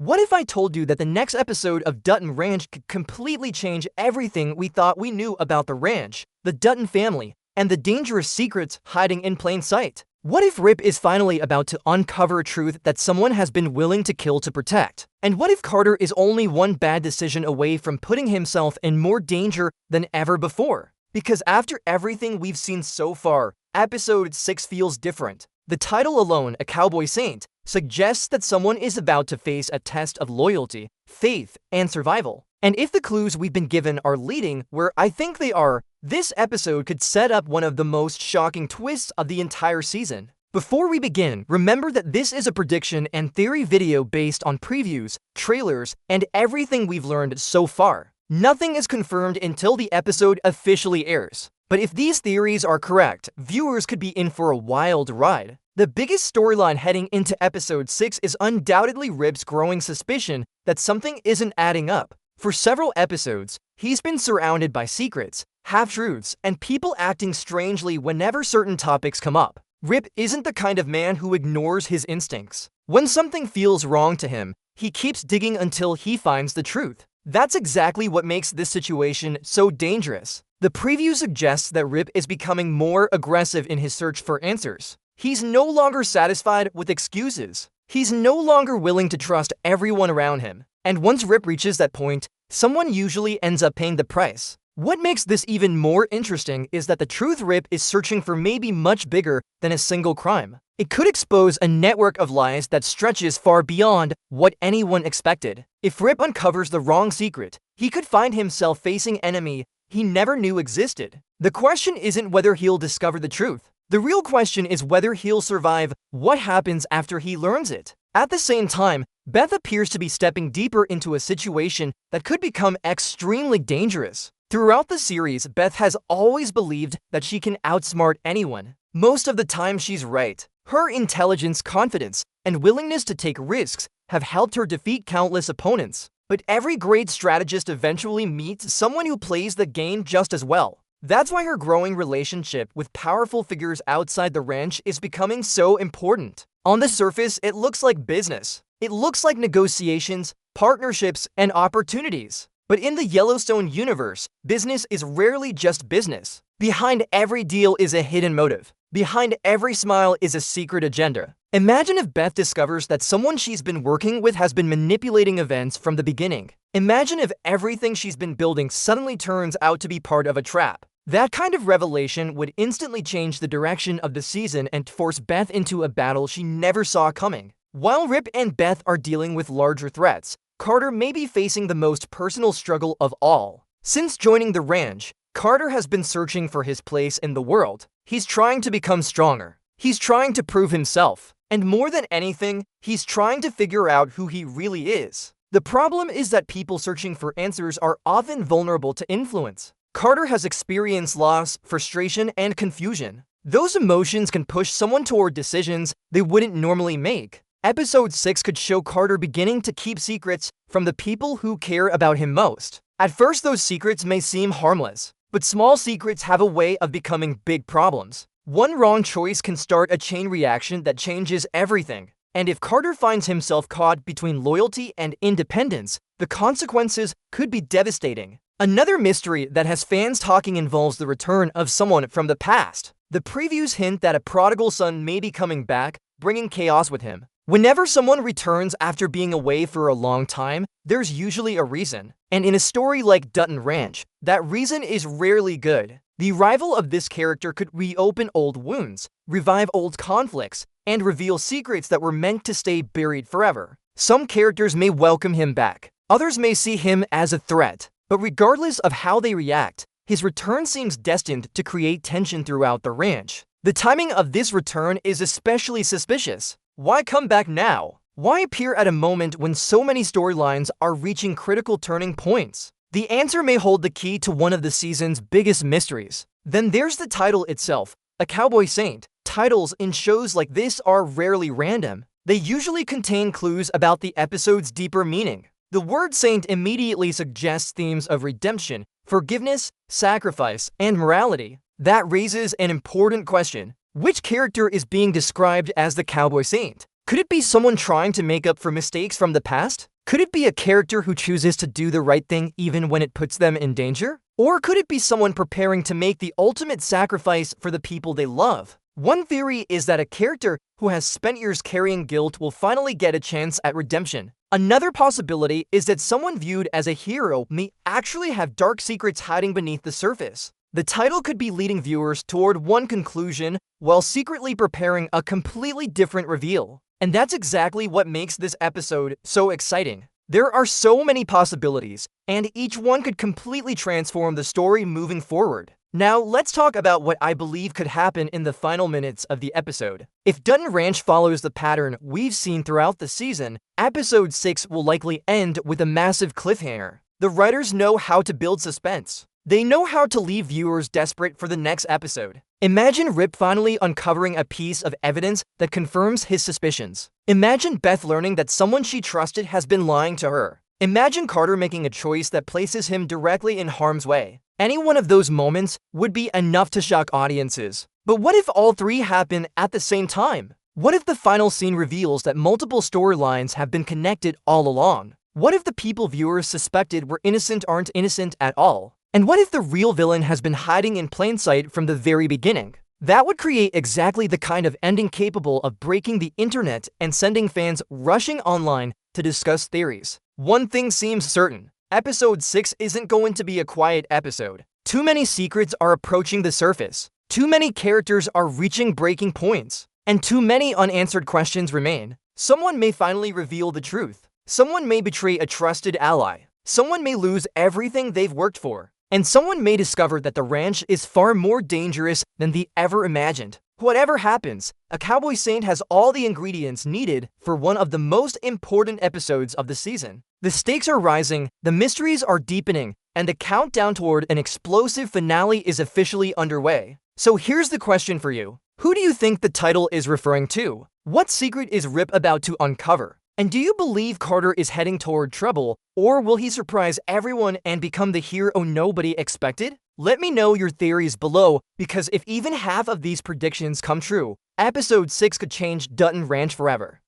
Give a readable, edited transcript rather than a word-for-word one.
What if I told you that the next episode of Dutton Ranch could completely change everything we thought we knew about the ranch, the Dutton family, and the dangerous secrets hiding in plain sight? What if Rip is finally about to uncover a truth that someone has been willing to kill to protect? And what if Carter is only one bad decision away from putting himself in more danger than ever before? Because after everything we've seen so far, episode 6 feels different. The title alone, A Cowboy Saint, suggests that someone is about to face a test of loyalty, faith, and survival. And if the clues we've been given are leading where I think they are, this episode could set up one of the most shocking twists of the entire season. Before we begin, remember that this is a prediction and theory video based on previews, trailers, and everything we've learned so far. Nothing is confirmed until the episode officially airs. But if these theories are correct, viewers could be in for a wild ride. The biggest storyline heading into episode 6 is undoubtedly Rip's growing suspicion that something isn't adding up. For several episodes, he's been surrounded by secrets, half-truths, and people acting strangely whenever certain topics come up. Rip isn't the kind of man who ignores his instincts. When something feels wrong to him, he keeps digging until he finds the truth. That's exactly what makes this situation so dangerous. The preview suggests that Rip is becoming more aggressive in his search for answers. He's no longer satisfied with excuses. He's no longer willing to trust everyone around him. And once Rip reaches that point, someone usually ends up paying the price. What makes this even more interesting is that the truth Rip is searching for may be much bigger than a single crime. It could expose a network of lies that stretches far beyond what anyone expected. If Rip uncovers the wrong secret, he could find himself facing an enemy he never knew existed. The question isn't whether he'll discover the truth. The real question is whether he'll survive what happens after he learns it. At the same time, Beth appears to be stepping deeper into a situation that could become extremely dangerous. Throughout the series, Beth has always believed that she can outsmart anyone. Most of the time she's right. Her intelligence, confidence, and willingness to take risks have helped her defeat countless opponents. But every great strategist eventually meets someone who plays the game just as well. That's why her growing relationship with powerful figures outside the ranch is becoming so important. On the surface, it looks like business. It looks like negotiations, partnerships, and opportunities. But in the Yellowstone universe, business is rarely just business. Behind every deal is a hidden motive. Behind every smile is a secret agenda. Imagine if Beth discovers that someone she's been working with has been manipulating events from the beginning. Imagine if everything she's been building suddenly turns out to be part of a trap. That kind of revelation would instantly change the direction of the season and force Beth into a battle she never saw coming. While Rip and Beth are dealing with larger threats, Carter may be facing the most personal struggle of all. Since joining the ranch, Carter has been searching for his place in the world. He's trying to become stronger. He's trying to prove himself. And more than anything, he's trying to figure out who he really is. The problem is that people searching for answers are often vulnerable to influence. Carter has experienced loss, frustration, and confusion. Those emotions can push someone toward decisions they wouldn't normally make. Episode 6 could show Carter beginning to keep secrets from the people who care about him most. At first, those secrets may seem harmless, but small secrets have a way of becoming big problems. One wrong choice can start a chain reaction that changes everything. And if Carter finds himself caught between loyalty and independence, the consequences could be devastating. Another mystery that has fans talking involves the return of someone from the past. The previews hint that a prodigal son may be coming back, bringing chaos with him. Whenever someone returns after being away for a long time, there's usually a reason. And in a story like Dutton Ranch, that reason is rarely good. The arrival of this character could reopen old wounds, revive old conflicts, and reveal secrets that were meant to stay buried forever. Some characters may welcome him back. Others may see him as a threat. But regardless of how they react, his return seems destined to create tension throughout the ranch. The timing of this return is especially suspicious. Why come back now? Why appear at a moment when so many storylines are reaching critical turning points? The answer may hold the key to one of the season's biggest mysteries. Then there's the title itself, A Cowboy Saint. Titles in shows like this are rarely random. They usually contain clues about the episode's deeper meaning. The word saint immediately suggests themes of redemption, forgiveness, sacrifice, and morality. That raises an important question. Which character is being described as the Cowboy Saint? Could it be someone trying to make up for mistakes from the past? Could it be a character who chooses to do the right thing even when it puts them in danger? Or could it be someone preparing to make the ultimate sacrifice for the people they love? One theory is that a character who has spent years carrying guilt will finally get a chance at redemption. Another possibility is that someone viewed as a hero may actually have dark secrets hiding beneath the surface. The title could be leading viewers toward one conclusion while secretly preparing a completely different reveal. And that's exactly what makes this episode so exciting. There are so many possibilities, and each one could completely transform the story moving forward. Now, let's talk about what I believe could happen in the final minutes of the episode. If Dutton Ranch follows the pattern we've seen throughout the season, episode 6 will likely end with a massive cliffhanger. The writers know how to build suspense. They know how to leave viewers desperate for the next episode. Imagine Rip finally uncovering a piece of evidence that confirms his suspicions. Imagine Beth learning that someone she trusted has been lying to her. Imagine Carter making a choice that places him directly in harm's way. Any one of those moments would be enough to shock audiences. But what if all three happen at the same time? What if the final scene reveals that multiple storylines have been connected all along? What if the people viewers suspected were innocent aren't innocent at all? And what if the real villain has been hiding in plain sight from the very beginning? That would create exactly the kind of ending capable of breaking the internet and sending fans rushing online to discuss theories. One thing seems certain. Episode 6 isn't going to be a quiet episode. Too many secrets are approaching the surface. Too many characters are reaching breaking points. And too many unanswered questions remain. Someone may finally reveal the truth. Someone may betray a trusted ally. Someone may lose everything they've worked for. And someone may discover that the ranch is far more dangerous than they ever imagined. Whatever happens, a Cowboy Saint has all the ingredients needed for one of the most important episodes of the season. The stakes are rising, the mysteries are deepening, and the countdown toward an explosive finale is officially underway. So here's the question for you. Who do you think the title is referring to? What secret is Rip about to uncover? And do you believe Carter is heading toward trouble, or will he surprise everyone and become the hero nobody expected? Let me know your theories below, because if even half of these predictions come true, episode 6 could change Dutton Ranch forever.